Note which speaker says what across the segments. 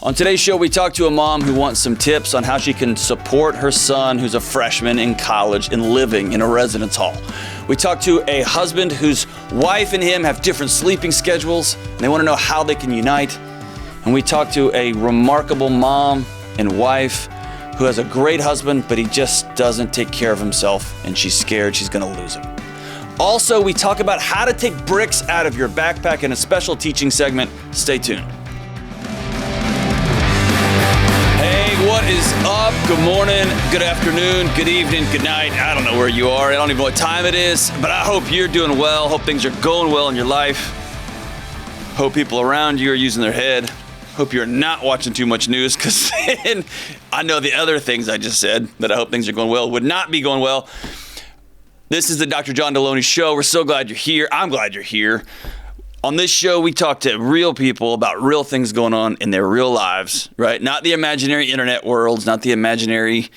Speaker 1: On today's show, we talk to a mom who wants some tips on how she can support her son who's a freshman in college and living in a residence hall. We talk to a husband whose wife and him have different sleeping schedules, and they want to know how they can unite. And we talk to a remarkable mom and wife who has a great husband, but he just doesn't take care of himself, and she's scared she's going to lose him. Also, we talk about how to take bricks out of your backpack in a special teaching segment. Stay tuned. What is up? Good morning, good afternoon, good evening, good night. I don't know where you are. I don't even know what time it is, but I hope you're doing well. Hope things are going well in your life. Hope people around you are using their head. Hope you're not watching too much news, because then I know the other things I just said that I hope things are going well would not be going well. This is the Dr. John Delony Show. We're so glad you're here. I'm glad you're here. On this show, we talk to real people about real things going on in their real lives, right? Not the imaginary internet worlds, not the imaginary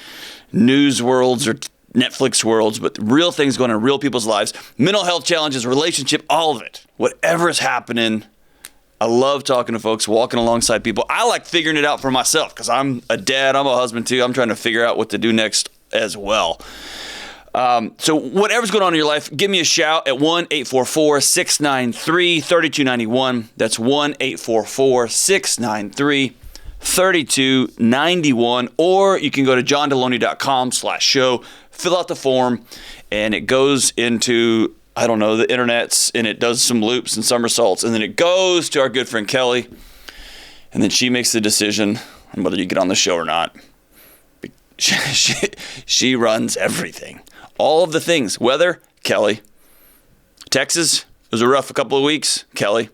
Speaker 1: news worlds or Netflix worlds, but real things going on in real people's lives. Mental health challenges, relationship, all of it. Whatever is happening, I love talking to folks, walking alongside people. I like figuring it out for myself because I'm a dad, I'm a husband too. I'm trying to figure out what to do next as well. So whatever's going on in your life, give me a shout at 1-844-693-3291. That's 1-844-693-3291. Or you can go to johndelony.com/show, fill out the form, and it goes into, I don't know, the internets, and it does some loops and somersaults, and then it goes to our good friend Kelly, and then she makes the decision on whether you get on the show or not. She runs everything. All of the things. Weather, Kelly. Texas, it was a rough couple of weeks, Kelly.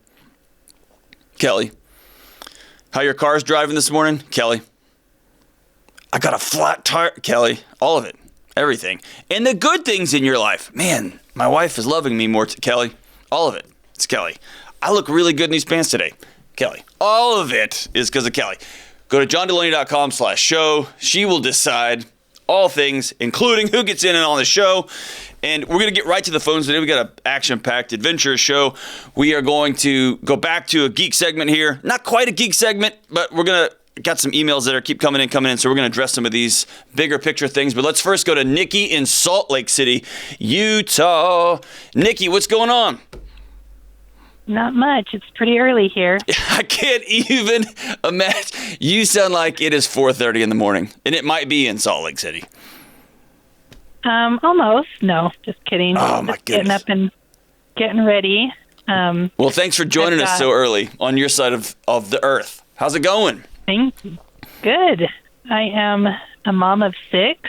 Speaker 1: How your car's driving this morning, Kelly. I got a flat tire, Kelly. All of it. Everything. And the good things in your life. Man, my wife is loving me more, Kelly. All of it. It's Kelly. I look really good in these pants today, Kelly. All of it is because of Kelly. Go to johndelony.com/show. She will decide all things, including who gets in and on the show. And we're going to get right to the phones today. We got an action-packed, adventurous show. We are going to go back to a geek segment here. Not quite a geek segment, but we're going to got some emails that are keep coming in. So we're going to address some of these bigger picture things. But let's first go to Nikki in Salt Lake City, Utah. Nikki, what's going on?
Speaker 2: Not much. It's pretty early here.
Speaker 1: I can't even imagine. You sound like it is 4:30 in the morning, and it might be in Salt Lake City.
Speaker 2: Almost. No, just kidding.
Speaker 1: Oh, my
Speaker 2: just getting
Speaker 1: goodness.
Speaker 2: up and getting ready.
Speaker 1: Well, thanks for joining us so early on your side of the earth. How's it going?
Speaker 2: Thank you. Good. I am a mom of 6.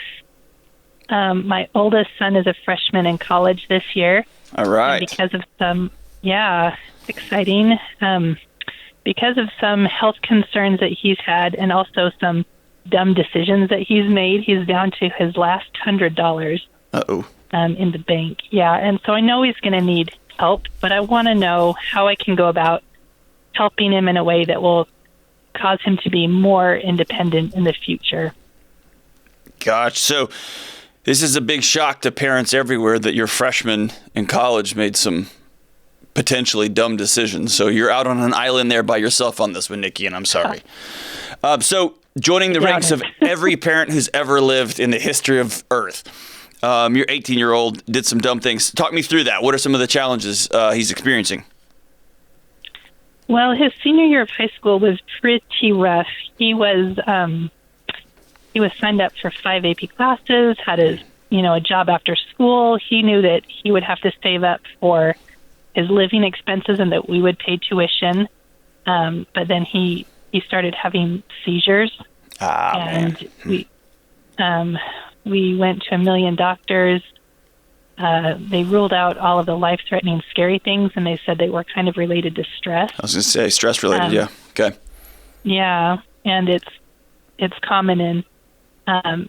Speaker 2: My oldest son is a freshman in college this year.
Speaker 1: All right.
Speaker 2: And because of some... Yeah, it's exciting. Because of some health concerns that he's had and also some dumb decisions that he's made, he's down to his last $100 in the bank. Yeah, and so I know he's going to need help, but I want to know how I can go about helping him in a way that will cause him to be more independent in the future.
Speaker 1: Gosh, so this is a big shock to parents everywhere that your freshman in college made some potentially dumb decisions. So you're out on an island there by yourself on this one, Nikki, and I'm sorry. So joining the ranks of every parent who's ever lived in the history of Earth. Your 18-year-old did some dumb things. Talk me through that. What are some of the challenges he's experiencing?
Speaker 2: Well, his senior year of high school was pretty rough. He was signed up for 5 AP classes, had a job after school. He knew that he would have to save up for his living expenses and that we would pay tuition. But then he started having seizures. And we went to a million doctors. They ruled out all of the life-threatening, scary things, and they said they were kind of related to stress.
Speaker 1: I was going to say stress-related, yeah. Okay.
Speaker 2: Yeah, and it's common in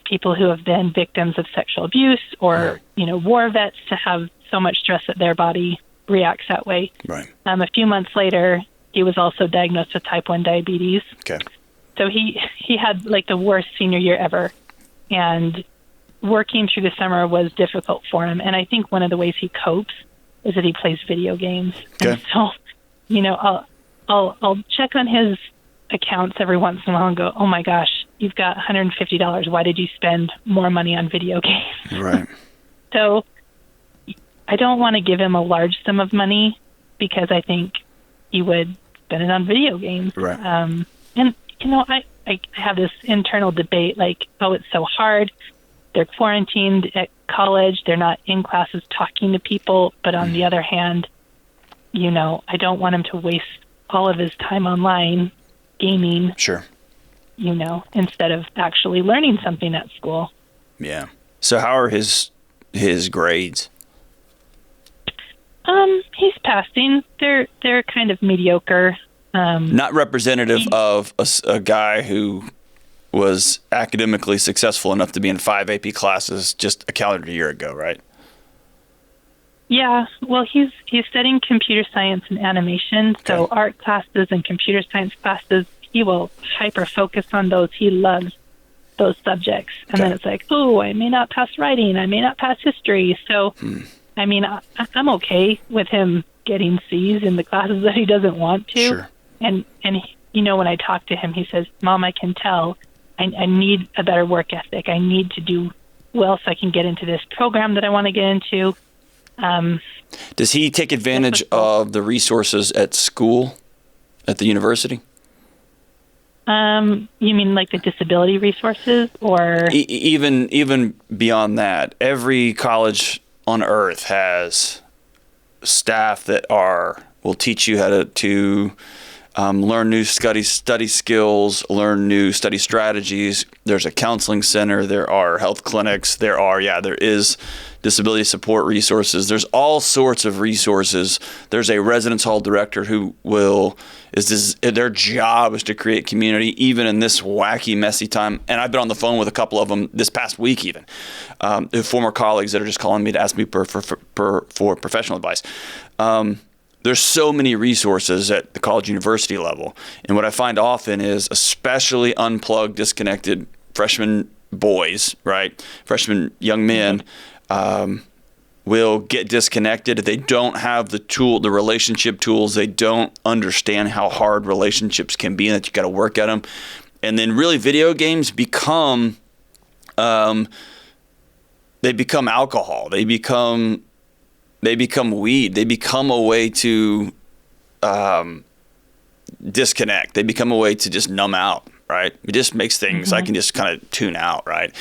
Speaker 2: people who have been victims of sexual abuse or, war vets to have so much stress that their body reacts that way.
Speaker 1: Right.
Speaker 2: A few months later, he was also diagnosed with type 1 diabetes.
Speaker 1: Okay.
Speaker 2: So he had like the worst senior year ever. And working through the summer was difficult for him. And I think one of the ways he copes is that he plays video games.
Speaker 1: Okay.
Speaker 2: And so, I'll check on his accounts every once in a while and go, oh my gosh, you've got $150. Why did you spend more money on video games?
Speaker 1: Right.
Speaker 2: So I don't want to give him a large sum of money because I think he would spend it on video games.
Speaker 1: Right.
Speaker 2: And, I have this internal debate like, oh, it's so hard. They're quarantined at college. They're not in classes talking to people. But on the other hand, I don't want him to waste all of his time online gaming.
Speaker 1: Sure.
Speaker 2: Instead of actually learning something at school.
Speaker 1: Yeah. So how are his grades?
Speaker 2: He's passing. They're kind of mediocre.
Speaker 1: Not representative of a guy who was academically successful enough to be in 5 AP classes just a calendar year ago, right?
Speaker 2: Yeah. Well, he's studying computer science and animation. So art classes and computer science classes, he will hyper focus on those. He loves those subjects. And then it's like, oh, I may not pass writing. I may not pass history. So, I mean, I'm okay with him getting C's in the classes that he doesn't want to.
Speaker 1: Sure.
Speaker 2: And when I talk to him, he says, Mom, I can tell I need a better work ethic. I need to do well so I can get into this program that I want to get into.
Speaker 1: Does he take advantage of the resources at school, at the university?
Speaker 2: You mean like the disability resources or?
Speaker 1: Even beyond that, every college on earth has staff that will teach you how to learn new study skills, learn new study strategies. There's a counseling center. There are health clinics. There is disability support resources. There's all sorts of resources. There's a residence hall director who their job is to create community, even in this wacky, messy time. And I've been on the phone with a couple of them this past week, even former colleagues that are just calling me to ask me for professional advice. There's so many resources at the college university level. And what I find often is, especially unplugged, disconnected freshman boys, right? Freshman young men will get disconnected. They don't have the relationship tools. They don't understand how hard relationships can be and that you got to work at them. And then really video games become alcohol. They become weed. They become a way to disconnect. They become a way to just numb out, right? It just makes things, I can just kind of tune out, right?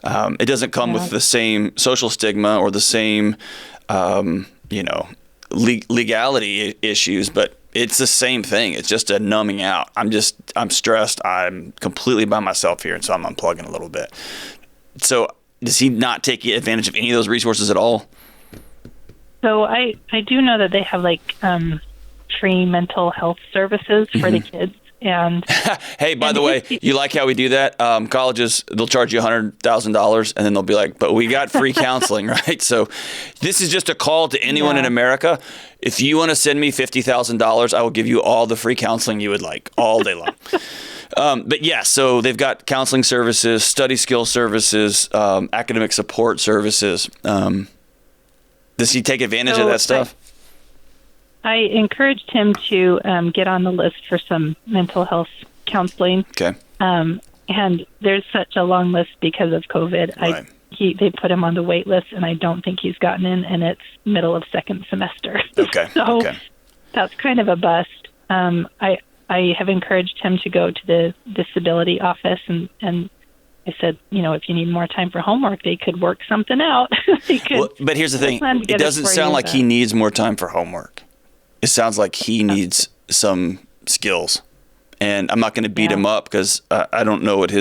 Speaker 1: It doesn't come with the same social stigma or the same, legality issues, but it's the same thing. It's just a numbing out. I'm stressed. I'm completely by myself here, and so I'm unplugging a little bit. So does he not take advantage of any of those resources at all?
Speaker 2: So I do know that they have like free mental health services for the kids. And
Speaker 1: hey, by the way, you like how we do that? Colleges, they'll charge you $100,000 and then they'll be like, but we got free counseling, right? So this is just a call to anyone in America. If you want to send me $50,000, I will give you all the free counseling you would like all day long. But yeah, so they've got counseling services, study skill services, academic support services. Does he take advantage of that stuff?
Speaker 2: I encouraged him to get on the list for some mental health counseling.
Speaker 1: Okay.
Speaker 2: And there's such a long list because of COVID.
Speaker 1: Right.
Speaker 2: They put him on the wait list, and I don't think he's gotten in, and it's middle of second semester.
Speaker 1: Okay.
Speaker 2: So that's kind of a bust. I have encouraged him to go to the disability office, and I said, if you need more time for homework, they could work something out.
Speaker 1: But here's the thing. It doesn't sound like he needs more time for homework. It sounds like he needs some skills. And I'm not going to beat him up because I don't know what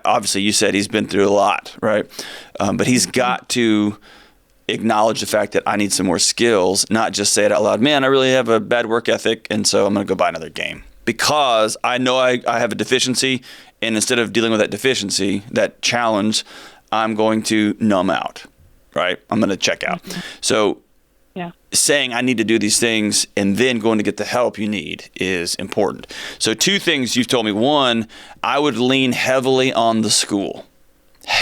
Speaker 1: obviously you said he's been through a lot, right? But he's got to acknowledge the fact that I need some more skills, not just say it out loud, man, I really have a bad work ethic, and so I'm going to go buy another game. Because I know I have a deficiency, and instead of dealing with that deficiency, that challenge, I'm going to numb out, right? I'm going to check out. So saying I need to do these things and then going to get the help you need is important. So 2 things you've told me. 1, I would lean heavily on the school.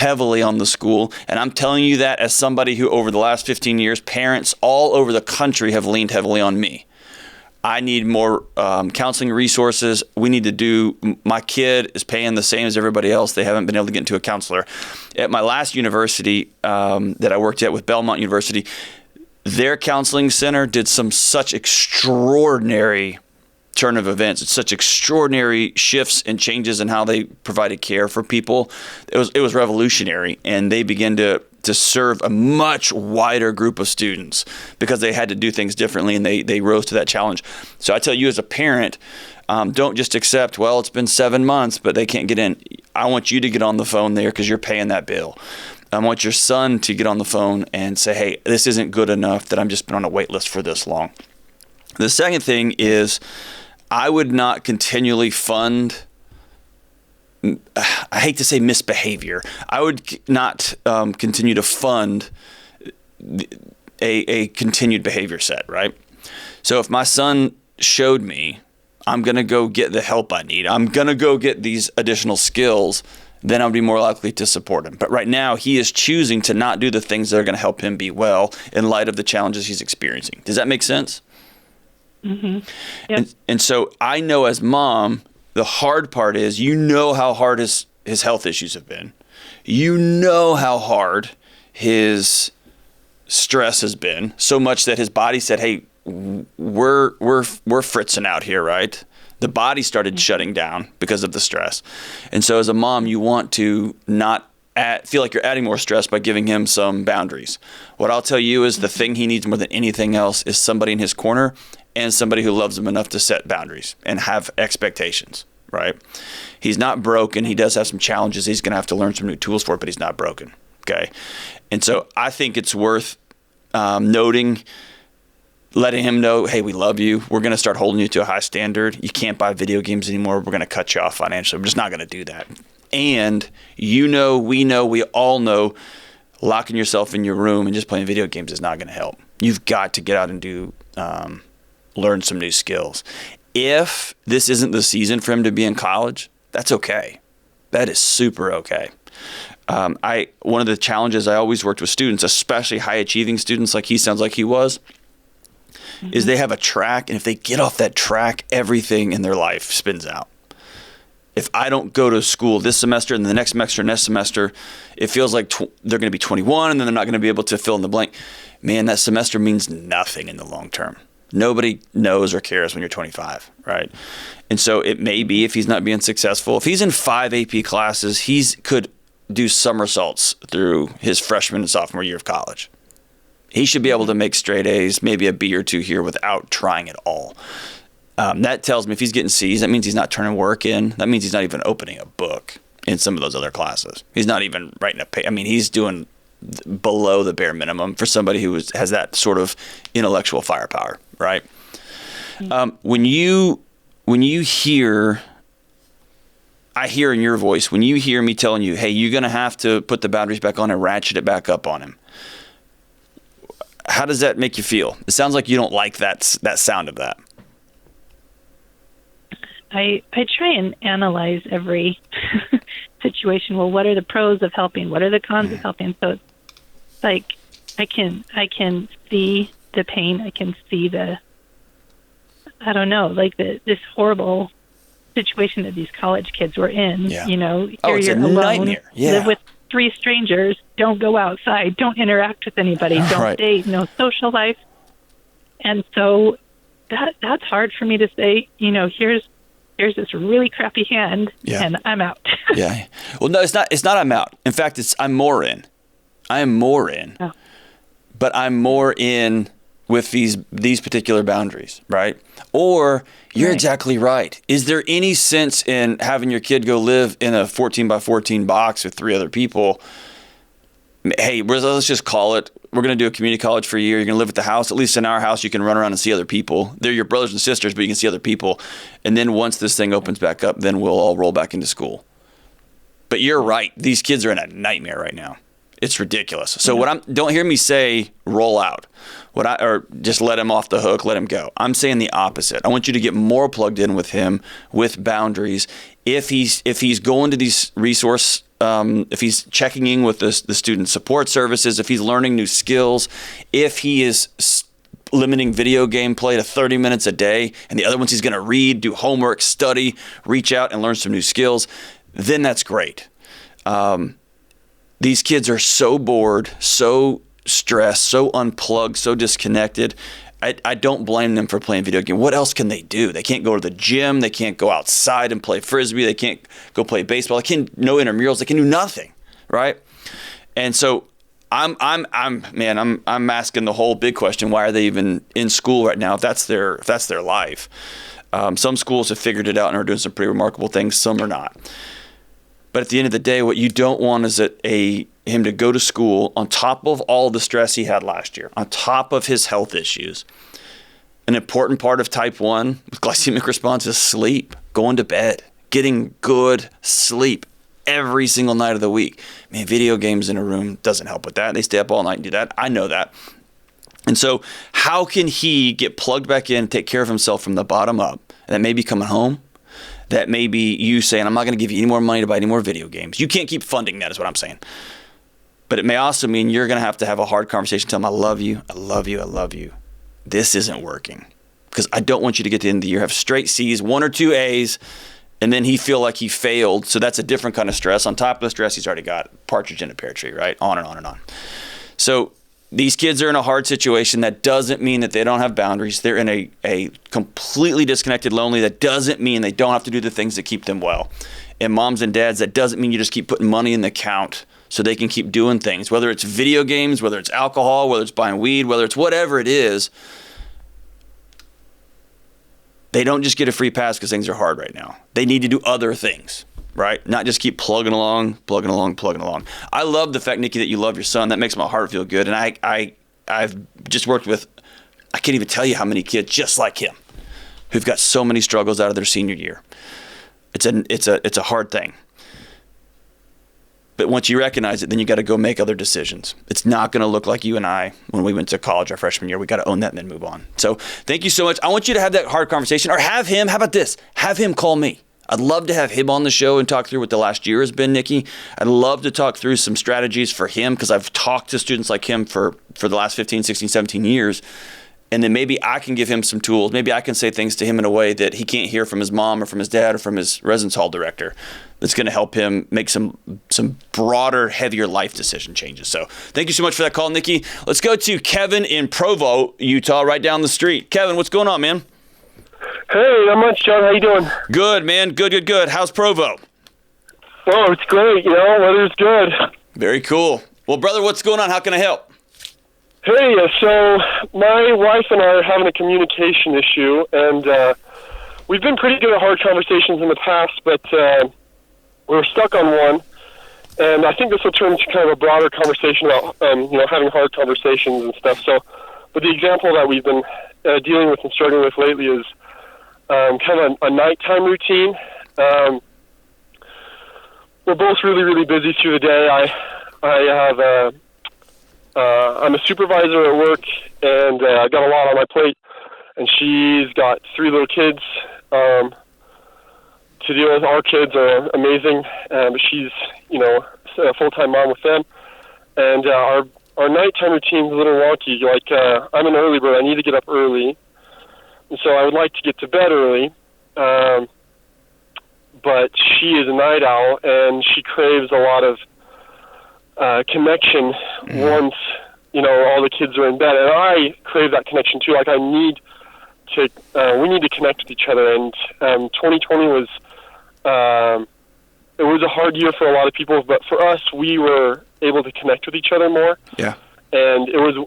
Speaker 1: And I'm telling you that as somebody who over the last 15 years, parents all over the country have leaned heavily on me. I need more counseling resources. We need to do, my kid is paying the same as everybody else. They haven't been able to get into a counselor. At my last university that I worked at with Belmont University, their counseling center did such extraordinary turn of events. It's such extraordinary shifts and changes in how they provided care for people. It was revolutionary, and they began to serve a much wider group of students because they had to do things differently, and they rose to that challenge. So I tell you as a parent, don't just accept, well, it's been 7 months, but they can't get in. I want you to get on the phone there because you're paying that bill. I want your son to get on the phone and say, hey, this isn't good enough that I'm just been on a wait list for this long. The second thing is I would not continually fund, I hate to say misbehavior. I would not continue to fund a continued behavior set, right? So if my son showed me, I'm going to go get the help I need, I'm going to go get these additional skills, then I'll be more likely to support him. But right now, he is choosing to not do the things that are going to help him be well in light of the challenges he's experiencing. Does that make sense?
Speaker 2: Mm-hmm. Yep.
Speaker 1: And so I know as mom, the hard part is, you know how hard his health issues have been. You know how hard his stress has been, so much that his body said, hey, we're fritzing out here, right? The body started shutting down because of the stress. And so as a mom, you want to not feel like you're adding more stress by giving him some boundaries. What I'll tell you is the thing he needs more than anything else is somebody in his corner and somebody who loves him enough to set boundaries and have expectations, right? He's not broken. He does have some challenges. He's going to have to learn some new tools for it, but he's not broken, okay? And so I think it's worth noting, letting him know, hey, we love you. We're going to start holding you to a high standard. You can't buy video games anymore. We're going to cut you off financially. We're just not going to do that. And we all know locking yourself in your room and just playing video games is not going to help. You've got to get out and do learn some new skills. If this isn't the season for him to be in college, that's okay. That is super okay. One of the challenges I always worked with students, especially high achieving students like he sounds like he was, is they have a track, and if they get off that track, everything in their life spins out. If I don't go to school this semester and the next semester, it feels like they're going to be 21 and then they're not going to be able to fill in the blank. Man, that semester means nothing in the long term. Nobody knows or cares when you're 25, right? And so it may be, if he's not being successful, if he's in 5 AP classes, he could do somersaults through his freshman and sophomore year of college. He should be able to make straight A's, maybe a B or two here without trying at all. That tells me if he's getting C's, that means he's not turning work in. That means he's not even opening a book in some of those other classes. He's not even writing a paper. I mean, he's doing below the bare minimum for somebody who has that sort of intellectual firepower, right? When you hear, I hear in your voice, when you hear me telling you, hey, you're going to have to put the boundaries back on and ratchet it back up on him. How does that make you feel? It sounds like you don't like that sound of that.
Speaker 2: I try and analyze every situation. Well, what are the pros of helping? What are the cons of helping? So it's like I can see the pain. I can see this horrible situation that these college kids were in.
Speaker 1: Yeah.
Speaker 2: You know,
Speaker 1: here
Speaker 2: you're
Speaker 1: a
Speaker 2: alone,
Speaker 1: nightmare. Yeah.
Speaker 2: live with 3 strangers, don't go outside, don't interact with anybody, don't
Speaker 1: Right.
Speaker 2: date, no social life. And so that's hard for me to say, you know, here's this really crappy hand, and I'm out.
Speaker 1: Yeah. Well, no, it's not I'm out. In fact, I'm more in. I am more in.
Speaker 2: Oh.
Speaker 1: But I'm more in with these particular boundaries, right? Or you're exactly right. Is there any sense in having your kid go live in a 14 by 14 box with 3 other people? Hey, let's just call it, we're going to do a community college for a year. You're going to live at the house. At least in our house, you can run around and see other people. They're your brothers and sisters, but you can see other people. And then once this thing opens back up, then we'll all roll back into school. But you're right. These kids are in a nightmare right now. It's ridiculous. So don't hear me say roll out. Or just let him off the hook, let him go. I'm saying the opposite. I want you to get more plugged in with him with boundaries. If he's going to these resource, if he's checking in with the student support services, if he's learning new skills, if he is limiting video game play to 30 minutes a day, and the other ones he's going to read, do homework, study, reach out, and learn some new skills, then that's great. These kids are so bored, so stressed, so unplugged, so disconnected. I don't blame them for playing video games. What else can they do? They can't go to the gym. They can't go outside and play Frisbee. They can't go play baseball. They can't, no intramurals. They can do nothing, right? And so I'm asking the whole big question: why are they even in school right now? If that's their life. Some schools have figured it out and are doing some pretty remarkable things. Some are not. But at the end of the day, what you don't want is him to go to school on top of all the stress he had last year, on top of his health issues. An important part of type 1 with glycemic response is sleep, going to bed, getting good sleep every single night of the week. Man, video games in a room doesn't help with that. They stay up all night and do that. I know that. And so how can he get plugged back in, take care of himself from the bottom up? And that may be coming home. That may be you saying, I'm not going to give you any more money to buy any more video games. You can't keep funding that is what I'm saying. But it may also mean you're going to have a hard conversation, tell him, I love you, I love you, I love you. This isn't working. Because I don't want you to get to the end of the year, have straight C's, 1 or 2 A's, and then he feel like he failed. So that's a different kind of stress. On top of the stress he's already got, partridge in a pear tree, right? On and on and on. So these kids are in a hard situation. That doesn't mean that they don't have boundaries. They're in a completely disconnected, lonely. That doesn't mean they don't have to do the things that keep them well. And moms and dads, that doesn't mean you just keep putting money in the account so they can keep doing things. Whether it's video games, whether it's alcohol, whether it's buying weed, whether it's whatever it is, they don't just get a free pass because things are hard right now. They need to do other things, right? Not just keep plugging along. I love the fact, Nikki, that you love your son. That makes my heart feel good. And I've just worked with, I can't even tell you how many kids just like him who've got so many struggles out of their senior year. It's a hard thing. But once you recognize it, then you got to go make other decisions. It's not going to look like you and I when we went to college our freshman year. We got to own that and then move on. So thank you so much. I want you to have that hard conversation, or have him. How about this? Have him call me. I'd love to have him on the show and talk through what the last year has been, Nikki. I'd love to talk through some strategies for him, because I've talked to students like him for the last 15, 16, 17 years. And then maybe I can give him some tools. Maybe I can say things to him in a way that he can't hear from his mom or from his dad or from his residence hall director. That's going to help him make some broader, heavier life decision changes. So thank you so much for that call, Nikki. Let's go to Kevin in Provo, Utah, right down the street. Kevin, what's going on, man?
Speaker 3: Hey, not much, John. How you doing?
Speaker 1: Good, man. Good. How's Provo?
Speaker 3: Oh, it's great. Weather's good.
Speaker 1: Very cool. Well, brother, what's going on? How can I help?
Speaker 3: Hey, so my wife and I are having a communication issue, and we've been pretty good at hard conversations in the past, but we're stuck on one. And I think this will turn into kind of a broader conversation about, having hard conversations and stuff. So, but the example that we've been dealing with and struggling with lately is kind of a nighttime routine. We're both really, really busy through the day. I'm a supervisor at work, and I've got a lot on my plate. And she's got 3 little kids to deal with. Our kids are amazing, but she's, a full-time mom with them. And our nighttime routine's a little wonky. Like, I'm an early bird. I need to get up early. And so I would like to get to bed early. But she is a night owl, and she craves a lot of connection once, all the kids are in bed. And I crave that connection too. Like, we need to connect with each other. And 2020 was, it was a hard year for a lot of people, but for us, we were able to connect with each other more.
Speaker 1: Yeah.
Speaker 3: And it was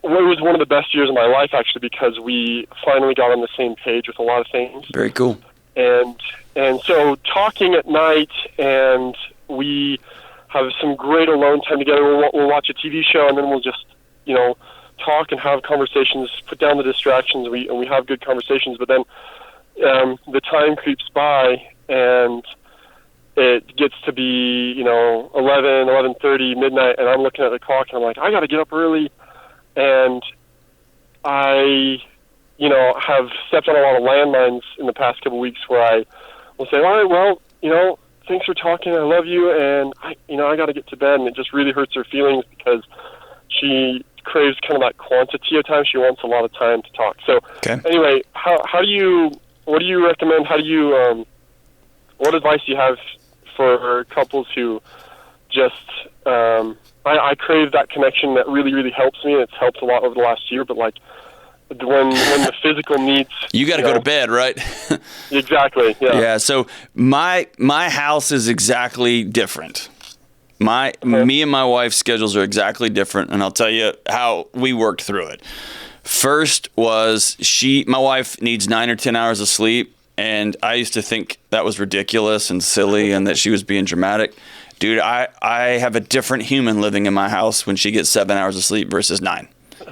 Speaker 3: one of the best years of my life, actually, because we finally got on the same page with a lot of things.
Speaker 1: Very cool.
Speaker 3: And so talking at night, and we have some great alone time together. We'll watch a TV show, and then we'll just, talk and have conversations, put down the distractions, and we have good conversations. But then the time creeps by, and it gets to be, 11:30, midnight, and I'm looking at the clock, and I'm like, I got to get up early. And I, have stepped on a lot of landmines in the past couple of weeks where I will say, all right, well, thanks for talking. I love you. And I got to get to bed. And it just really hurts her feelings because she craves kind of that quantity of time. She wants a lot of time to talk. So anyway, what do you recommend? How do you, what advice do you have for couples who just, I crave that connection that really, really helps me, and it's helped a lot over the last year, but like when the physical needs.
Speaker 1: You got to go to bed, right?
Speaker 3: Exactly, yeah.
Speaker 1: Yeah, so my house is exactly different. Me and my wife's schedules are exactly different, and I'll tell you how we worked through it. First was my wife needs 9 or 10 hours of sleep, and I used to think that was ridiculous and silly and that she was being dramatic. Dude, I have a different human living in my house when she gets 7 hours of sleep versus 9.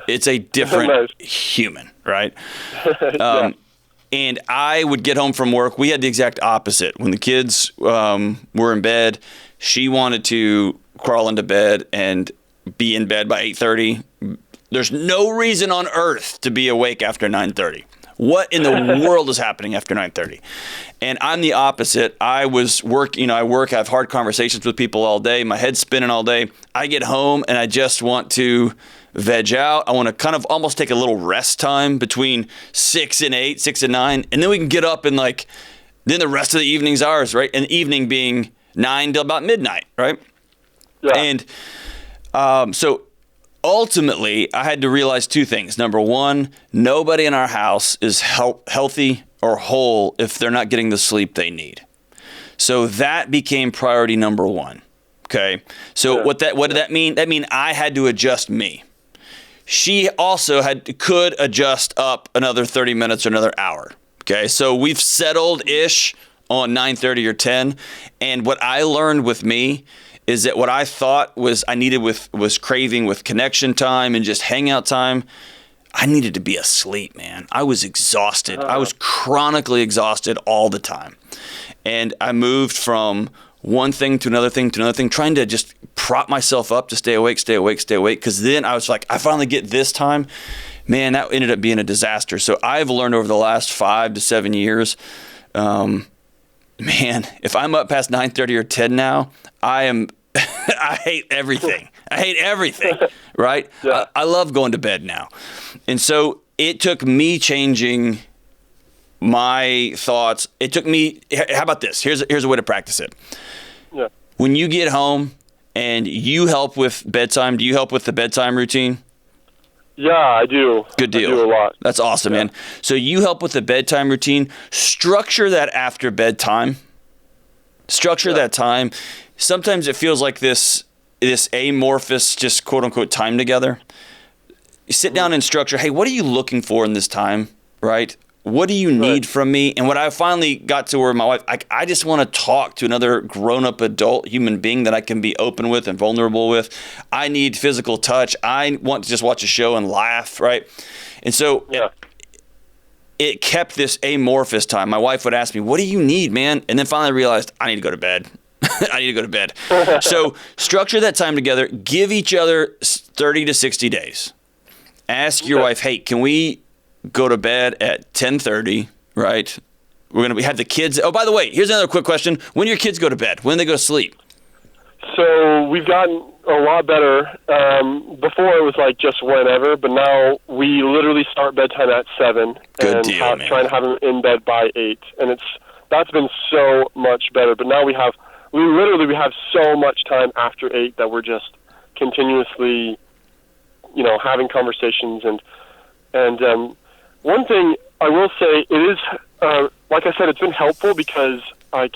Speaker 1: It's a different human, right? And I would get home from work. We had the exact opposite. When the kids were in bed, she wanted to crawl into bed and be in bed by 8:30. There's no reason on earth to be awake after 9:30. What in the world is happening after 9:30? And I'm the opposite. I have hard conversations with people all day. My head's spinning all day. I get home and I just want to veg out. I want to kind of almost take a little rest time between 6 and 8, 6 and 9. And then we can get up and then the rest of the evening's ours, right? And the evening being 9 till about midnight, right? Yeah. And so ultimately, I had to realize two things. Number one, nobody in our house is healthy or whole if they're not getting the sleep they need. So that became priority number one. Okay. So what did that mean? That mean I had to adjust me. She also could adjust up another 30 minutes or another hour. Okay. So we've settled-ish on 9:30 or 10. And what I learned with me is that what I thought I needed was craving with connection time and just hangout time, I needed to be asleep, man. I was exhausted. I was chronically exhausted all the time. And I moved from one thing to another thing, trying to just prop myself up to stay awake. Because then I was like, I finally get this time. Man, that ended up being a disaster. So I've learned over the last 5 to 7 years, man, if I'm up past 9:30 or 10 now, I hate everything. Right? Yeah. I love going to bed now. And so it took me changing my thoughts. How about this? Here's a way to practice it. Yeah. When you get home and you help with bedtime, do you help with the bedtime routine?
Speaker 3: Yeah, I do.
Speaker 1: Good deal.
Speaker 3: I do a lot.
Speaker 1: That's awesome, man. So you help with the bedtime routine. Structure that after bedtime. Structure that time. Sometimes it feels like this amorphous, just quote unquote time together. You sit down and structure, hey, what are you looking for in this time, right? What do you need from me? And what I finally got to where my wife, I just want to talk to another grown-up adult human being that I can be open with and vulnerable with. I need physical touch. I want to just watch a show and laugh, right? And so it kept this amorphous time. My wife would ask me, what do you need, man? And then finally I realized I need to go to bed. So structure that time together. Give each other 30 to 60 days. Ask your wife, hey, can we go to bed at 10:30, right? We're going to have the kids. Oh, by the way, here's another quick question. When do your kids go to bed? When do they go to sleep?
Speaker 3: So we've gotten a lot better. Before it was like just whenever, but now we literally start bedtime at 7.
Speaker 1: Good deal, man.
Speaker 3: Try and have them in bed by 8. And that's been so much better. But now we have so much time after 8 that we're just continuously, having conversations. And one thing I will say, it is, like I said, it's been helpful because I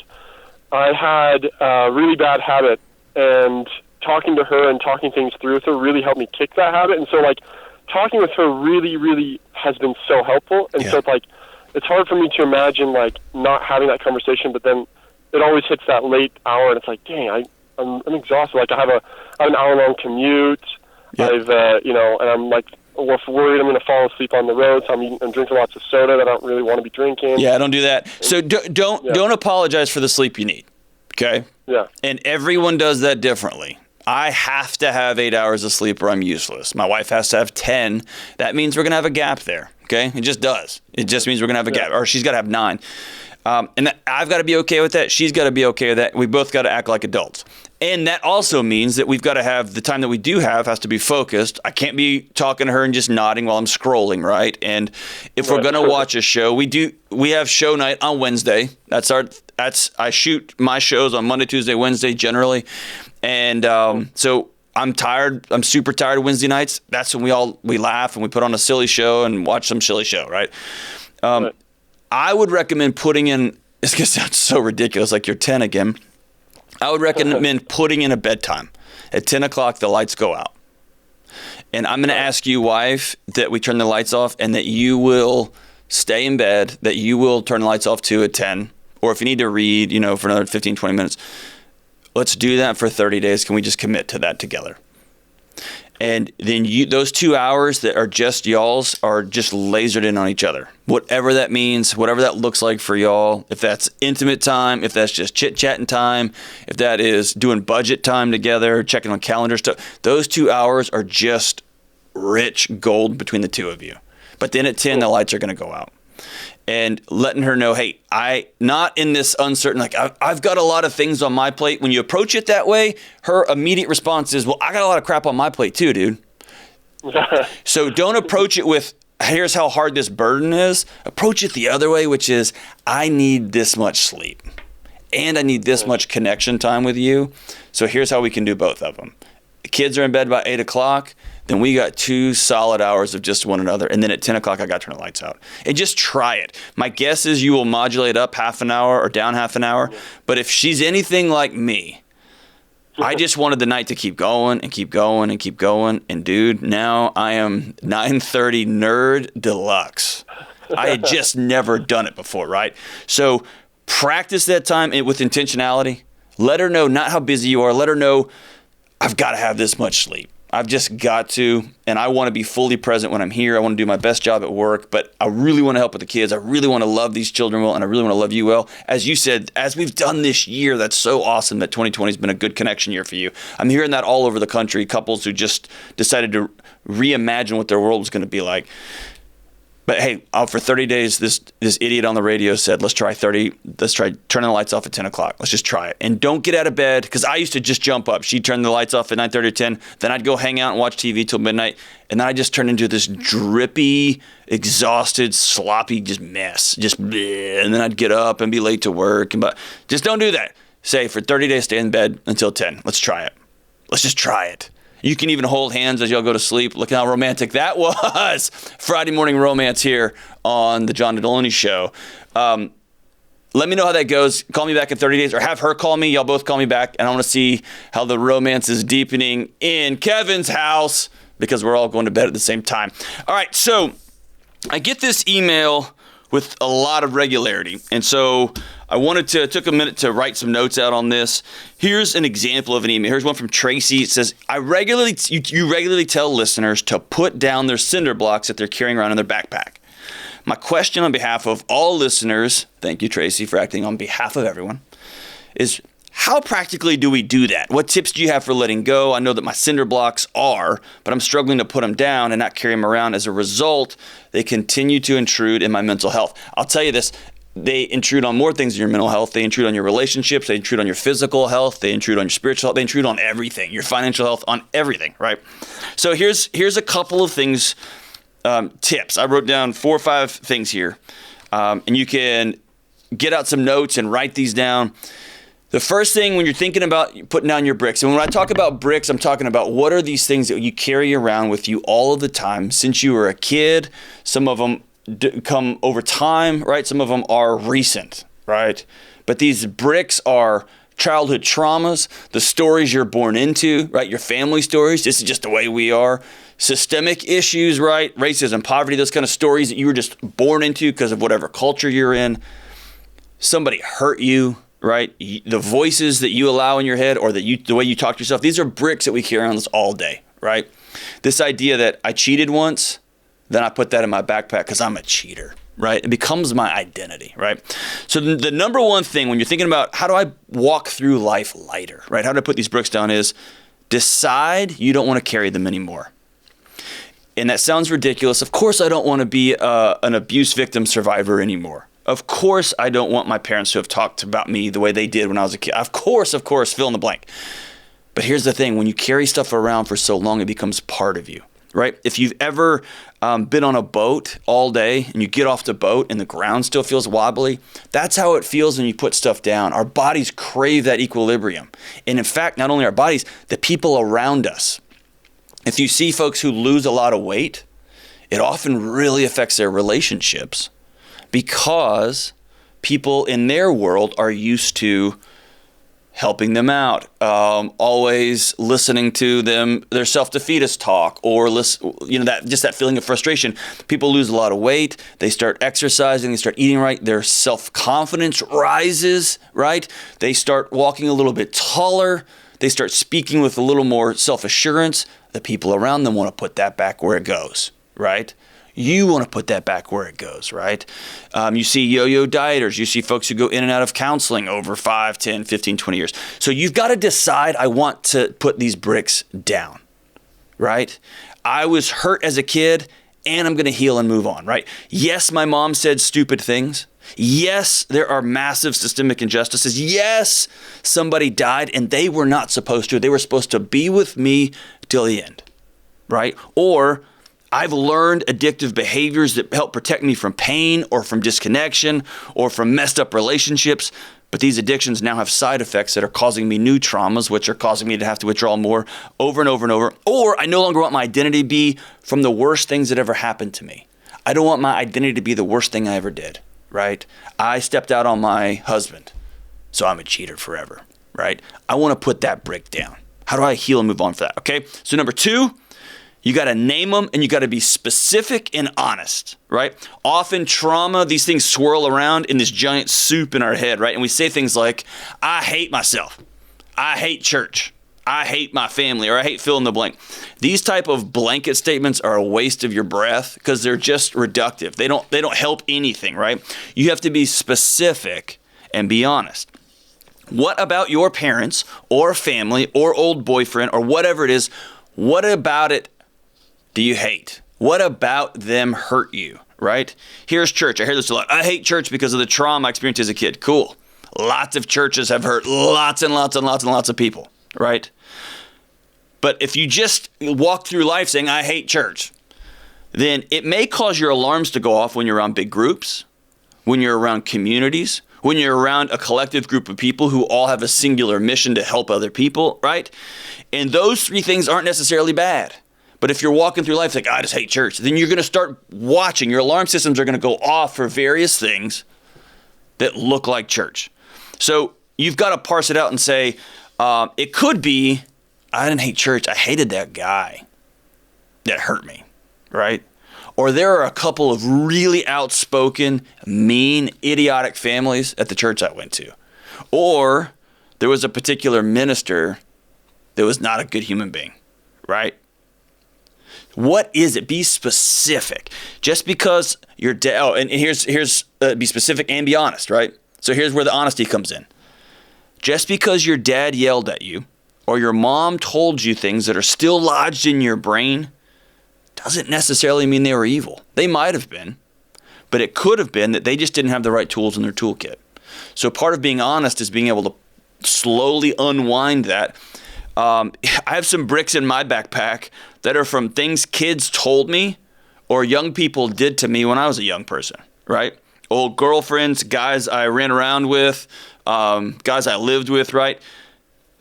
Speaker 3: had a really bad habit, and talking to her and talking things through with her really helped me kick that habit. And so talking with her really, really has been so helpful. And so it's hard for me to imagine not having that conversation, but then it always hits that late hour, and it's like, dang, I'm exhausted. I have an hour-long commute. Yep. And I'm worried I'm going to fall asleep on the road, so I'm drinking lots of soda that I don't really want to be drinking.
Speaker 1: Yeah, don't do that. So don't apologize for the sleep you need, okay?
Speaker 3: Yeah.
Speaker 1: And everyone does that differently. I have to have 8 hours of sleep or I'm useless. My wife has to have 10. That means we're going to have a gap there, okay? It just does. It just means we're going to have a gap, or she's got to have 9. And I've got to be okay with that. She's got to be okay with that. We both got to act like adults. And that also means that we've got to have the time that we do have has to be focused. I can't be talking to her and just nodding while I'm scrolling, right? And if we're going to watch a show, we have show night on Wednesday. I shoot my shows on Monday, Tuesday, Wednesday generally. And so I'm tired. I'm super tired of Wednesday nights. That's when we laugh and we put on a silly show and watch some silly show, right? I would recommend putting in, it's going to sound so ridiculous, like you're 10 again. I would recommend putting in a bedtime. At 10 o'clock, the lights go out. And I'm going to ask you, wife, that we turn the lights off and that you will stay in bed, that you will turn the lights off too at 10. Or if you need to read, for another 15, 20 minutes, let's do that for 30 days. Can we just commit to that together? And then those 2 hours that are just y'all's are just lasered in on each other. Whatever that means, whatever that looks like for y'all, if that's intimate time, if that's just chit-chatting time, if that is doing budget time together, checking on calendar stuff, those 2 hours are just rich gold between the two of you. But then at 10, the lights are going to go out. And letting her know, hey, not in this uncertain, like I've got a lot of things on my plate. When you approach it that way, her immediate response is, well, I got a lot of crap on my plate too, dude. So don't approach it with, here's how hard this burden is. Approach it the other way, which is, I need this much sleep and I need this much connection time with you. So here's how we can do both of them. The kids are in bed by 8 o'clock. Then we got 2 solid hours of just one another. And then at 10 o'clock, I got to turn the lights out. And just try it. My guess is you will modulate up half an hour or down half an hour. But if she's anything like me, I just wanted the night to keep going and keep going and keep going. And dude, now I am 9:30 nerd deluxe. I had just never done it before, right? So practice that time with intentionality. Let her know not how busy you are. Let her know I've got to have this much sleep. I've just got to, and I want to be fully present when I'm here. I want to do my best job at work, but I really want to help with the kids. I really want to love these children well, and I really want to love you well. As you said, as we've done this year, that's so awesome that 2020 has been a good connection year for you. I'm hearing that all over the country, couples who just decided to reimagine what their world was going to be like. But hey, for 30 days, this idiot on the radio said, let's try turning the lights off at 10 o'clock. Let's just try it. And don't get out of bed, because I used to just jump up. She'd turn the lights off at 9:30 or 10. Then I'd go hang out and watch TV till midnight. And then I just turned into this drippy, exhausted, sloppy just mess. Just bleh. And then I'd get up and be late to work. But just don't do that. Say, for 30 days, stay in bed until 10. Let's try it. Let's just try it. You can even hold hands as y'all go to sleep. Look how romantic that was. Friday morning romance here on the John Delony Show. Let me know how that goes. Call me back in 30 days or have her call me. Y'all both call me back. And I want to see how the romance is deepening in Kevin's house because we're all going to bed at the same time. All right, so I get this email with a lot of regularity. And so I took a minute to write some notes out on this. Here's an example of an email. Here's one from Tracy. It says, you regularly tell listeners to put down their cinder blocks that they're carrying around in their backpack. My question on behalf of all listeners, thank you, Tracy, for acting on behalf of everyone, is how practically do we do that? What tips do you have for letting go? I know that my cinder blocks are, but I'm struggling to put them down and not carry them around. As a result, they continue to intrude in my mental health. I'll tell you this, they intrude on more things in your mental health. They intrude on your relationships. They intrude on your physical health. They intrude on your spiritual health. They intrude on everything, your financial health, on everything, right? So here's a couple of things, tips. I wrote down 4 or 5 things here, and you can get out some notes and write these down. The first thing when you're thinking about putting down your bricks, and when I talk about bricks, I'm talking about what are these things that you carry around with you all of the time since you were a kid. Some of them come over time, right? Some of them are recent, right? But these bricks are childhood traumas, the stories you're born into, right? Your family stories. This is just the way we are. Systemic issues, right? Racism, poverty, those kind of stories that you were just born into because of whatever culture you're in. Somebody hurt you, right? The voices that you allow in your head or the way you talk to yourself, these are bricks that we carry around us all day, right? This idea that I cheated once, then I put that in my backpack because I'm a cheater, right? It becomes my identity, right? So the number one thing when you're thinking about how do I walk through life lighter, right? How do I put these bricks down is decide you don't want to carry them anymore. And that sounds ridiculous. Of course I don't want to be an abuse victim survivor anymore. Of course, I don't want my parents to have talked about me the way they did when I was a kid. Of course, fill in the blank. But here's the thing. When you carry stuff around for so long, it becomes part of you, right? If you've ever been on a boat all day and you get off the boat and the ground still feels wobbly, that's how it feels when you put stuff down. Our bodies crave that equilibrium. And in fact, not only our bodies, the people around us. If you see folks who lose a lot of weight, it often really affects their relationships because people in their world are used to helping them out, always listening to them, their self-defeatist talk, or that feeling of frustration. People lose a lot of weight. They start exercising. They start eating right. Their self-confidence rises, right? They start walking a little bit taller. They start speaking with a little more self-assurance. The people around them want to put that back where it goes, right? You want to put that back where it goes, right? You see yo-yo dieters. You see folks who go in and out of counseling over 5, 10, 15, 20 years. So you've got to decide, I want to put these bricks down, right? I was hurt as a kid, and I'm going to heal and move on, right? Yes, my mom said stupid things. Yes, there are massive systemic injustices. Yes, somebody died, and they were not supposed to. They were supposed to be with me till the end, right? Or I've learned addictive behaviors that help protect me from pain or from disconnection or from messed up relationships. But these addictions now have side effects that are causing me new traumas, which are causing me to have to withdraw more over and over and over. Or I no longer want my identity to be from the worst things that ever happened to me. I don't want my identity to be the worst thing I ever did, right? I stepped out on my husband, so I'm a cheater forever, right? I want to put that brick down. How do I heal and move on for that? Okay, so number 2, you got to name them, and you got to be specific and honest, right? Often trauma, these things swirl around in this giant soup in our head, right? And we say things like, I hate myself. I hate church. I hate my family, or I hate fill in the blank. These type of blanket statements are a waste of your breath because they're just reductive. They don't help anything, right? You have to be specific and be honest. What about your parents or family or old boyfriend or whatever it is? What about it do you hate? What about them hurt you, right? Here's church. I hear this a lot. I hate church because of the trauma I experienced as a kid. Cool. Lots of churches have hurt lots and lots and lots and lots of people, right? But if you just walk through life saying, I hate church, then it may cause your alarms to go off when you're around big groups, when you're around communities, when you're around a collective group of people who all have a singular mission to help other people, right? And those 3 things aren't necessarily bad. But if you're walking through life like, I just hate church, then you're going to start watching. Your alarm systems are going to go off for various things that look like church. So you've got to parse it out and say, it could be, I didn't hate church. I hated that guy that hurt me, right? Or there are a couple of really outspoken, mean, idiotic families at the church I went to. Or there was a particular minister that was not a good human being, right? What is it? Be specific. Just because you're and here's be specific and be honest, right? So here's where the honesty comes in. Just because your dad yelled at you or your mom told you things that are still lodged in your brain doesn't necessarily mean they were evil. They might have been, but it could have been that they just didn't have the right tools in their toolkit. So part of being honest is being able to slowly unwind that. I have some bricks in my backpack that are from things kids told me or young people did to me when I was a young person, right? Old girlfriends, guys I ran around with, guys I lived with, right?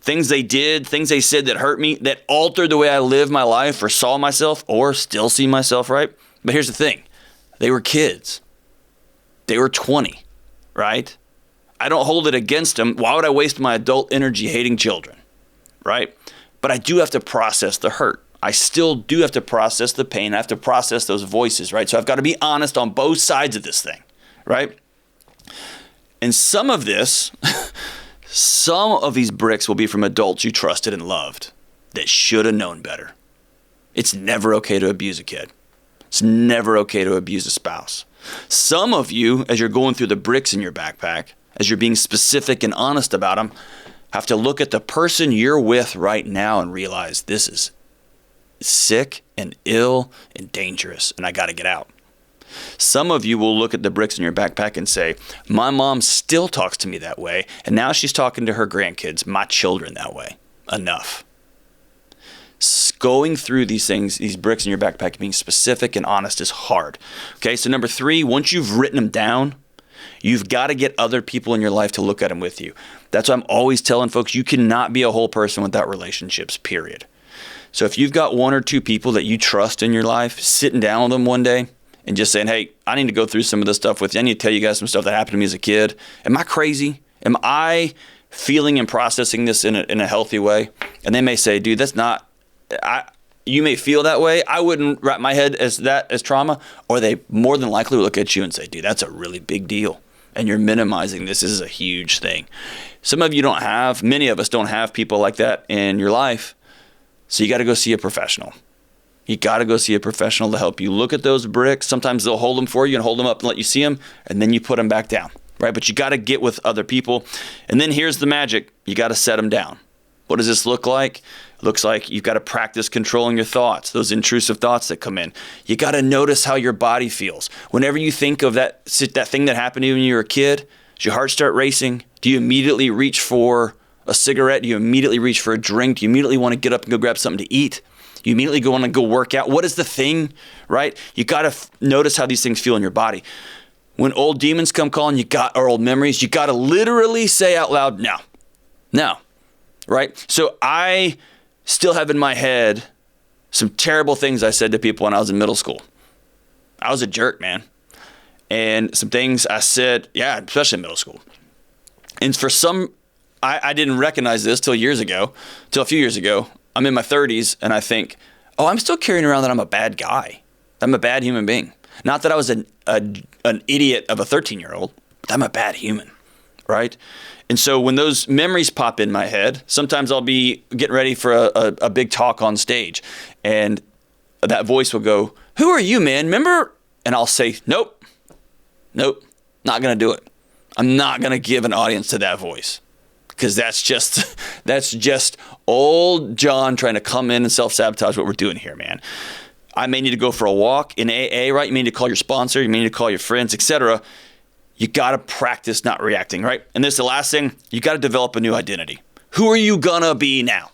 Speaker 1: Things they did, things they said that hurt me, that altered the way I live my life or saw myself or still see myself, right? But here's the thing. They were kids. They were 20, right? I don't hold it against them. Why would I waste my adult energy hating children? Right? But I do have to process the hurt. I still do have to process the pain. I have to process those voices, right? So I've got to be honest on both sides of this thing, right? And some of this, some of these bricks will be from adults you trusted and loved that should have known better. It's never okay to abuse a kid. It's never okay to abuse a spouse. Some of you, as you're going through the bricks in your backpack, as you're being specific and honest about them, have to look at the person you're with right now and realize this is sick and ill and dangerous, and I got to get out. Some of you will look at the bricks in your backpack and say, my mom still talks to me that way, and now she's talking to her grandkids, my children, that way. Enough. Going through these things, these bricks in your backpack, being specific and honest is hard. Okay, so number 3, once you've written them down, you've got to get other people in your life to look at them with you. That's why I'm always telling folks, you cannot be a whole person without relationships, period. So if you've got 1 or 2 people that you trust in your life, sitting down with them one day and just saying, hey, I need to go through some of this stuff with you. I need to tell you guys some stuff that happened to me as a kid. Am I crazy? Am I feeling and processing this in a healthy way? And they may say, dude, that's not, you may feel that way. I wouldn't wrap my head as trauma. Or they more than likely will look at you and say, dude, that's a really big deal. And you're minimizing this. This is a huge thing. Some of you don't have, many of us don't have people like that in your life. So you got to go see a professional. You got to go see a professional to help you look at those bricks. Sometimes they'll hold them for you and hold them up and let you see them, and then you put them back down, right? But you got to get with other people. And then here's the magic. You got to set them down. What does this look like? It looks like you've got to practice controlling your thoughts, those intrusive thoughts that come in. You got to notice how your body feels. Whenever you think of that thing that happened to you when you were a kid, does your heart start racing? Do you immediately reach for a cigarette? Do you immediately reach for a drink? Do you immediately want to get up and go grab something to eat? You immediately want to go work out? What is the thing, right? You got to notice how these things feel in your body. When old demons come calling, or old memories, you got to literally say out loud, no, right? So I still have in my head some terrible things I said to people when I was in middle school. I was a jerk, man. And some things I said, especially in middle school. And for some, I didn't recognize this till a few years ago. I'm in my 30s and I think, I'm still carrying around that I'm a bad guy. I'm a bad human being. Not that I was an idiot of a 13-year-old, but I'm a bad human, right? And so when those memories pop in my head, sometimes I'll be getting ready for a big talk on stage and that voice will go, who are you, man? Remember? And I'll say, nope, not going to do it. I'm not going to give an audience to that voice. Because that's just old John trying to come in and self-sabotage what we're doing here, man. I may need to go for a walk in AA, right? You may need to call your sponsor. You may need to call your friends, etc. You got to practice not reacting, right? And this is the last thing. You got to develop a new identity. Who are you going to be now?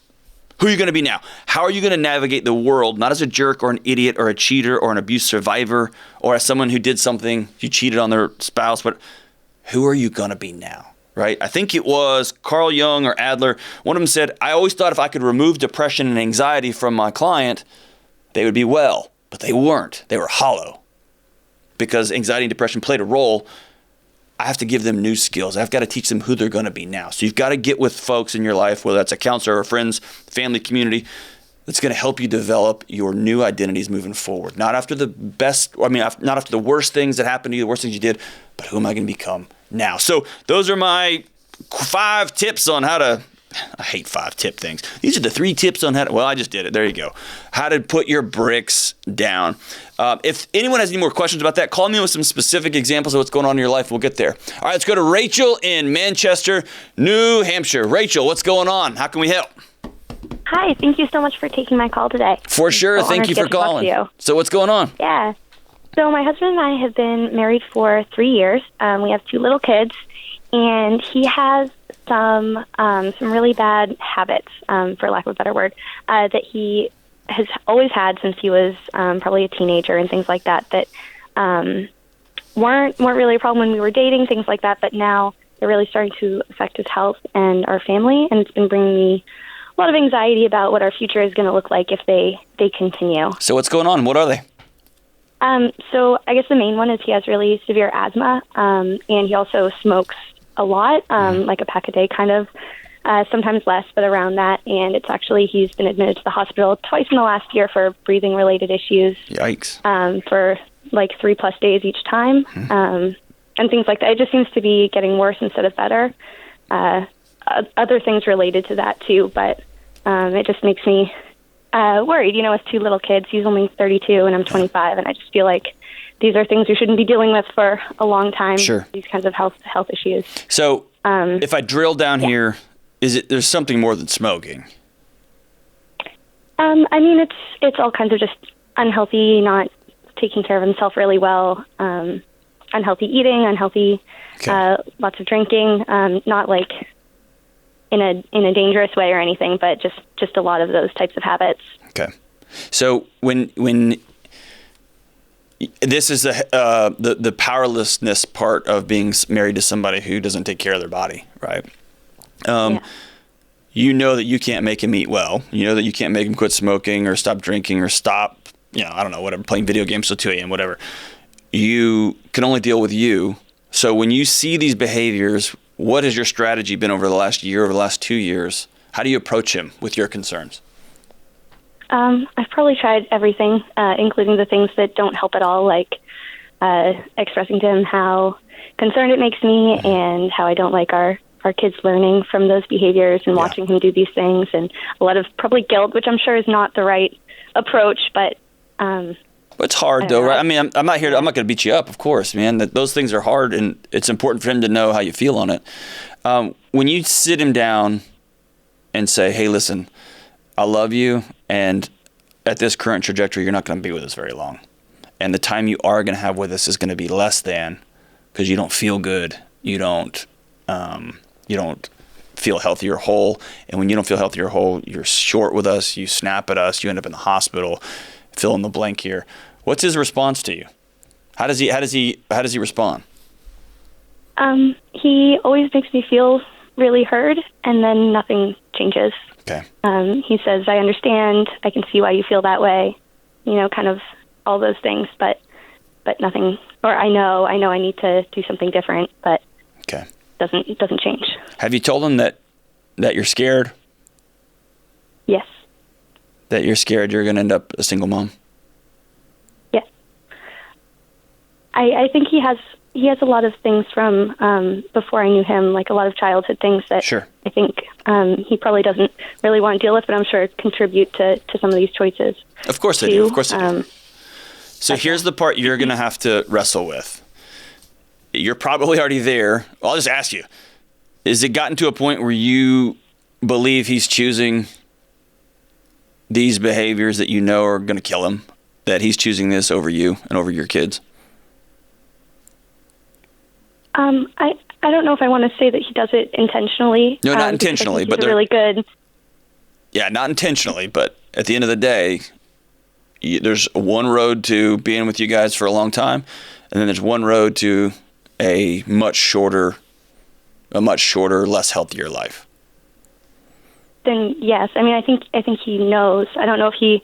Speaker 1: Who are you going to be now? How are you going to navigate the world, not as a jerk or an idiot or a cheater or an abuse survivor or as someone who did something, you cheated on their spouse, but who are you going to be now? Right? I think it was Carl Jung or Adler. One of them said, I always thought if I could remove depression and anxiety from my client, they would be well, but they weren't. They were hollow. Because anxiety and depression played a role, I have to give them new skills. I've got to teach them who they're going to be now. So you've got to get with folks in your life, whether that's a counselor or friends, family, community, that's going to help you develop your new identities moving forward. Not after the not after the worst things that happened to you, the worst things you did, but who am I going to become now? So those are my 5 tips on how to, I hate 5-tip things. These are the 3 tips on how to, I just did it. There you go. How to put your bricks down. If anyone has any more questions about that, call me with some specific examples of what's going on in your life. We'll get there. All right, let's go to Rachel in Manchester, New Hampshire. Rachel, what's going on? How can we help?
Speaker 4: Hi, thank you so much for taking my call today.
Speaker 1: For sure. Thank you for calling. So what's going on?
Speaker 4: Yeah. So my husband and I have been married for 3 years. We have 2 little kids, and he has some really bad habits, for lack of a better word, that he has always had since he was probably a teenager and things like that, that weren't really a problem when we were dating, things like that, but now they're really starting to affect his health and our family, and it's been bringing me a lot of anxiety about what our future is going to look like if they continue.
Speaker 1: So what's going on? What are they?
Speaker 4: So I guess the main one is he has really severe asthma, and he also smokes a lot, like a pack a day kind of, sometimes less, but around that. And it's actually, he's been admitted to the hospital twice in the last year for breathing-related issues.
Speaker 1: Yikes.
Speaker 4: For like 3+ days each time, and things like that. It just seems to be getting worse instead of better. Other things related to that too, but it just makes me worried. With 2 little kids, he's only 32 and I'm 25, and I just feel like these are things we shouldn't be dealing with for a long time. Sure. These kinds of health issues.
Speaker 1: So if I drill down here, there's something more than smoking?
Speaker 4: I mean, it's all kinds of just unhealthy, not taking care of himself really well. Unhealthy eating, lots of drinking, not like in a dangerous way or anything, but just a lot of those types of habits.
Speaker 1: Okay. So when this is the powerlessness part of being married to somebody who doesn't take care of their body, right? You know that you can't make him eat well. You know that you can't make him quit smoking or stop drinking or stop, I don't know, whatever, playing video games till 2 a.m., whatever. You can only deal with you. So when you see these behaviors, what has your strategy been over the last year, over the last 2 years? How do you approach him with your concerns?
Speaker 4: I've probably tried everything, including the things that don't help at all, like expressing to him how concerned it makes me and how I don't like our kids learning from those behaviors and watching him do these things, and a lot of probably guilt, which I'm sure is not the right approach, but
Speaker 1: it's hard though, right? I mean, I'm not going to beat you up, of course, man. Those things are hard, and it's important for him to know how you feel on it. When you sit him down and say, hey, listen, I love you, and at this current trajectory, you're not going to be with us very long. And the time you are going to have with us is going to be less than, because you don't feel good. You don't feel healthy or whole. And when you don't feel healthy or whole, you're short with us. You snap at us. You end up in the hospital. Fill in the blank here. What's his response to you? How does he respond?
Speaker 4: He always makes me feel really heard, and then nothing changes.
Speaker 1: Okay.
Speaker 4: He says, I understand. I can see why you feel that way. Kind of all those things, but nothing. Or I know I need to do something different, but
Speaker 1: okay.
Speaker 4: It doesn't change.
Speaker 1: Have you told him that you're scared?
Speaker 4: Yes.
Speaker 1: That you're scared you're going to end up a single mom?
Speaker 4: Yes. I think he has a lot of things from before I knew him, like a lot of childhood things that
Speaker 1: sure.
Speaker 4: I think he probably doesn't really want to deal with, but I'm sure contribute to some of these choices.
Speaker 1: Of course they do. Of course they do. So here's the part you're going to have to wrestle with. You're probably already there. I'll just ask you, is it gotten to a point where you believe he's choosing these behaviors that you know are going to kill him, that he's choosing this over you and over your kids?
Speaker 4: I don't know if I want to say that he does it intentionally.
Speaker 1: No, not intentionally, but
Speaker 4: they're really good.
Speaker 1: Yeah, not intentionally, but at the end of the day, there's one road to being with you guys for a long time, and then there's one road to a much shorter, less healthier life.
Speaker 4: Then yes, I mean, I think he knows. I don't know if he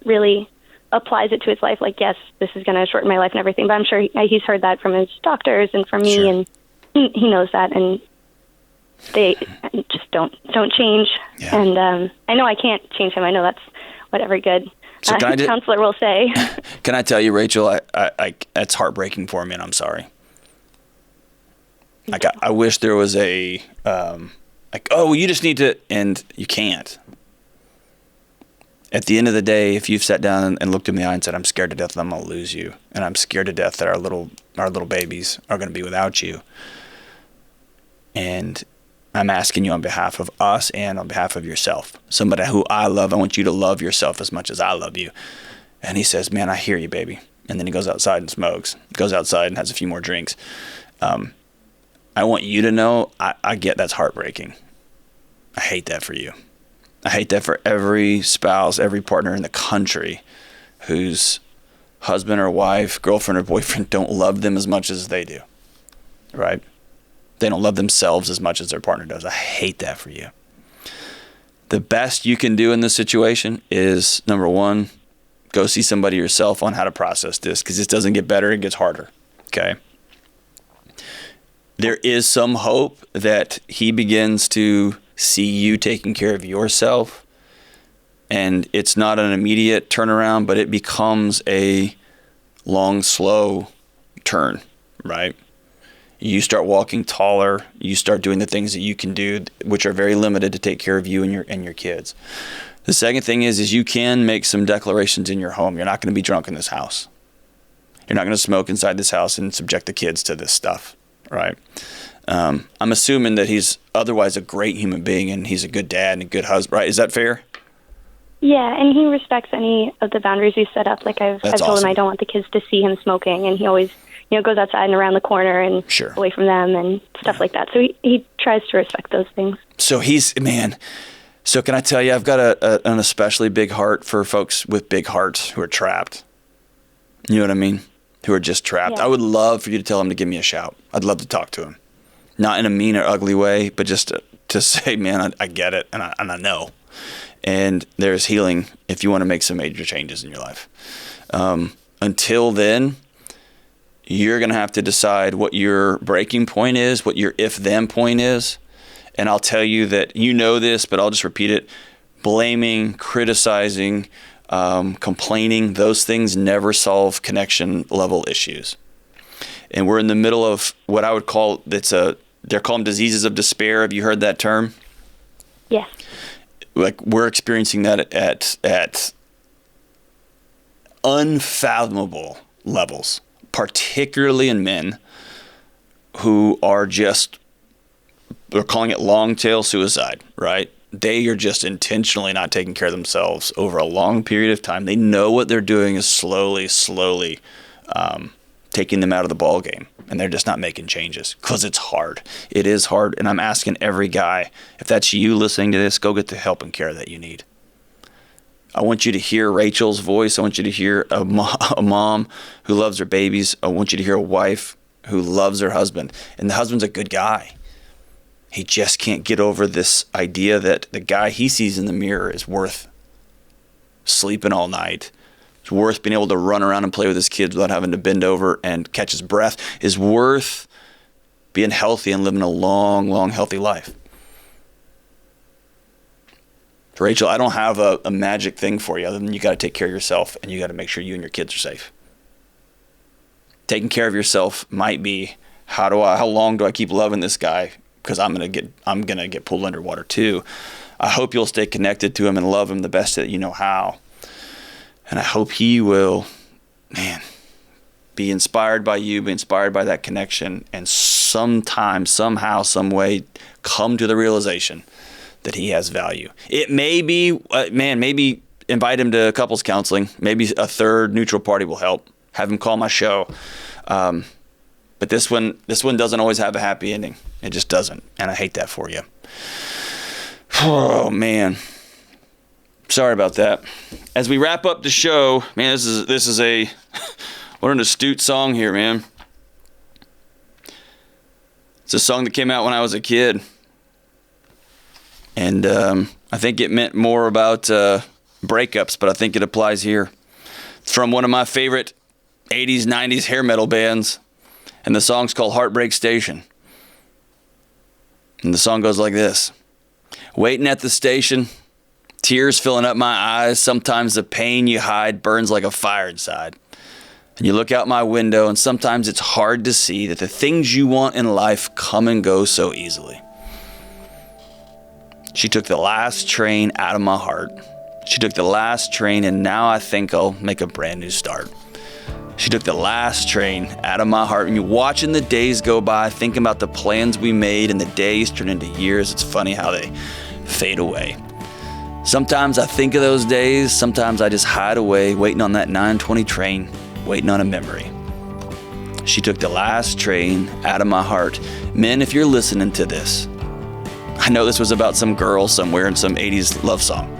Speaker 4: really applies it to his life. Like, yes, this is going to shorten my life and everything. But I'm sure he's heard that from his doctors and from me,
Speaker 1: sure.
Speaker 4: And he knows that. And they just don't change. Yeah. And I know I can't change him. I know that's what every good counselor will say.
Speaker 1: Can I tell you, Rachel? I that's heartbreaking for me, and I'm sorry. I wish there was a you just need to, and you can't. At the end of the day, if you've sat down and looked in the eye and said, I'm scared to death that I'm going to lose you, and I'm scared to death that our little babies are going to be without you, and I'm asking you on behalf of us and on behalf of yourself, somebody who I love, I want you to love yourself as much as I love you. And he says, man, I hear you, baby. And then he goes outside and smokes, goes outside and has a few more drinks. I want you to know, I get that's heartbreaking. I hate that for you. I hate that for every spouse, every partner in the country whose husband or wife, girlfriend or boyfriend don't love them as much as they do, right? They don't love themselves as much as their partner does. I hate that for you. The best you can do in this situation is, number one, go see somebody yourself on how to process this, because this doesn't get better, it gets harder, okay? There is some hope that he begins to see you taking care of yourself, and it's not an immediate turnaround, but it becomes a long, slow turn, right? You start walking taller, you start doing the things that you can do, which are very limited to take care of you and your kids. The second thing is you can make some declarations in your home. You're not going to be drunk in this house. You're not going to smoke inside this house and subject the kids to this stuff, right? I'm assuming that he's otherwise a great human being and he's a good dad and a good husband, right? Is that fair?
Speaker 4: Yeah, and he respects any of the boundaries we set up. Like I've told
Speaker 1: awesome.
Speaker 4: him I don't want the kids to see him smoking, and he always, goes outside and around the corner and
Speaker 1: Sure.
Speaker 4: away from them and stuff like that. So he tries to respect those things.
Speaker 1: So so can I tell you, I've got an especially big heart for folks with big hearts who are trapped. You know what I mean? Who are just trapped.
Speaker 4: Yeah.
Speaker 1: I would love for you to tell him to give me a shout. I'd love to talk to him. Not in a mean or ugly way, but just to say, man, I get it, and I know. And there's healing if you want to make some major changes in your life. Until then, you're going to have to decide what your breaking point is, what your if-then point is. And I'll tell you that you know this, but I'll just repeat it. Blaming, criticizing, complaining, those things never solve connection level issues. And we're in the middle of what I would call, they're called diseases of despair. Have you heard that term?
Speaker 4: Yes.
Speaker 1: Like we're experiencing that at unfathomable levels, particularly in men who are they're calling it long tail suicide, right? They are just intentionally not taking care of themselves over a long period of time. They know what they're doing is slowly taking them out of the ball game, and they're just not making changes because it's hard. It is hard, and I'm asking every guy, if that's you listening to this, go get the help and care that you need. I want you to hear Rachel's voice. I want you to hear a mom who loves her babies. I want you to hear a wife who loves her husband, and the husband's a good guy. He just can't get over this idea that the guy he sees in the mirror is worth sleeping all night. It's worth being able to run around and play with his kids without having to bend over and catch his breath. Is worth being healthy and living a long, long, healthy life. Rachel, I don't have a magic thing for you other than you got to take care of yourself and you got to make sure you and your kids are safe. Taking care of yourself might be how long do I keep loving this guy? Because I'm gonna get pulled underwater too. I hope you'll stay connected to him and love him the best that you know how. And I hope he will, be inspired by you, be inspired by that connection, and sometime, somehow, some way, come to the realization that he has value. It may be, maybe invite him to couples counseling. Maybe a third neutral party will help. Have him call my show. But this one doesn't always have a happy ending. It just doesn't, and I hate that for you. Oh man. Sorry about that. As we wrap up the show, man, this is a what an astute song here, man. It's a song that came out when I was a kid, and I think it meant more about breakups, but I think it applies here. It's from one of my favorite 80s, 90s hair metal bands, and the song's called Heartbreak Station. And the song goes like this. Waiting at the station, tears filling up my eyes. Sometimes the pain you hide burns like a fire inside. And you look out my window, and sometimes it's hard to see that the things you want in life come and go so easily. She took the last train out of my heart. She took the last train, and now I think I'll make a brand new start. She took the last train out of my heart. And you're watching the days go by, thinking about the plans we made, and the days turn into years. It's funny how they fade away. Sometimes I think of those days. Sometimes I just hide away, waiting on that 9:20 train, waiting on a memory. She took the last train out of my heart. Men, if you're listening to this, I know this was about some girl somewhere in some 80s love song.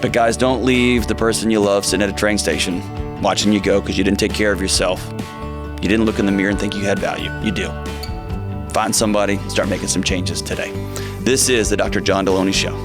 Speaker 1: But guys, don't leave the person you love sitting at a train station watching you go because you didn't take care of yourself. You didn't look in the mirror and think you had value. You do. Find somebody, start making some changes today. This is the Dr. John Delony Show.